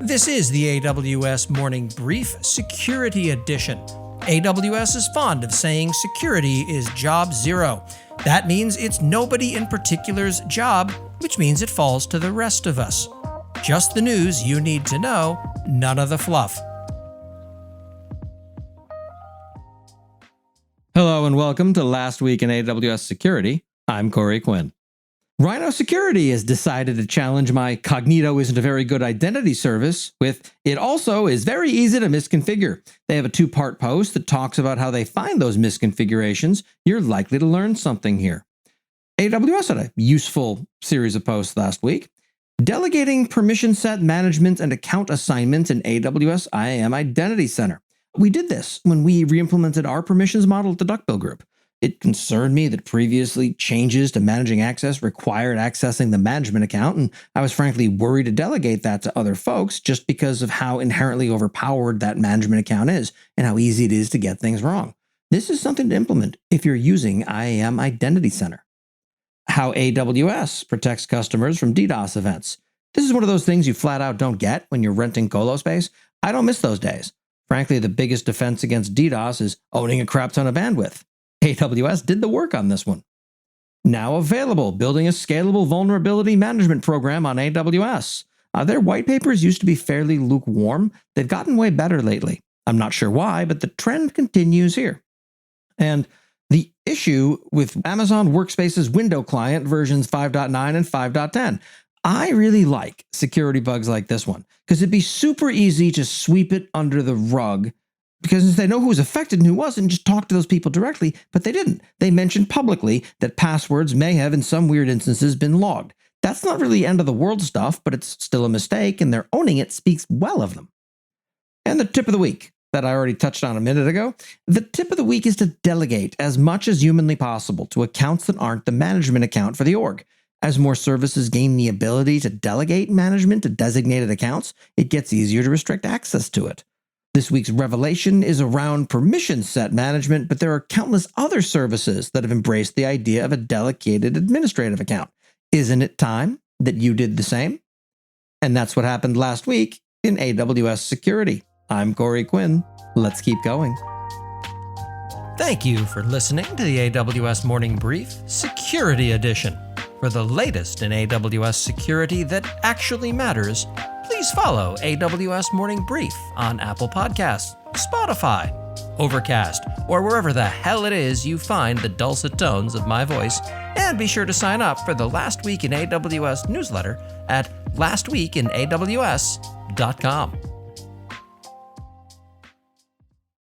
This is the AWS Morning Brief Security Edition. AWS is fond of saying security is job zero. That means it's nobody in particular's job, which means it falls to the rest of us. Just the news you need to know, none of the fluff. Hello and welcome to Last Week in AWS Security. I'm Corey Quinn. Rhino Security has decided to challenge my Cognito isn't a very good identity service with it also is very easy to misconfigure. They have a two-part post that talks about how they find those misconfigurations. You're likely to learn something here. AWS had a useful series of posts last week. Delegating permission set management and account assignments in AWS IAM Identity Center. We did this when we re-implemented our permissions model at the Duckbill Group. It concerned me that previously changes to managing access required accessing the management account, and I was frankly worried to delegate that to other folks just because of how inherently overpowered that management account is and how easy it is to get things wrong. This is something to implement if you're using IAM Identity Center. How AWS protects customers from DDoS events. This is one of those things you flat out don't get when you're renting colo space. I don't miss those days. Frankly, the biggest defense against DDoS is owning a crap ton of bandwidth. AWS did the work on this one. Now available, building a scalable vulnerability management program on AWS. Their white papers used to be fairly lukewarm. They've gotten way better lately. I'm not sure why, but the trend continues here. And the issue with Amazon Workspace's window client versions 5.9 and 5.10. I really like security bugs like this one because it'd be super easy to sweep it under the rug because they know who was affected and who wasn't, just talk to those people directly, but they didn't. They mentioned publicly that passwords may have, in some weird instances, been logged. That's not really end of the world stuff, but it's still a mistake, and their owning it speaks well of them. And the tip of the week that I already touched on a minute ago, the tip of the week is to delegate as much as humanly possible to accounts that aren't the management account for the org. As more services gain the ability to delegate management to designated accounts, it gets easier to restrict access to it. This week's revelation is around permission set management, but there are countless other services that have embraced the idea of a delegated administrative account. Isn't it time that you did the same? And that's what happened last week in AWS Security. I'm Corey Quinn. Let's keep going. Thank you for listening to the AWS Morning Brief Security Edition. For the latest in AWS security that actually matters, please follow AWS Morning Brief on Apple Podcasts, Spotify, Overcast, or wherever the hell it is you find the dulcet tones of my voice. And be sure to sign up for the Last Week in AWS newsletter at lastweekinaws.com.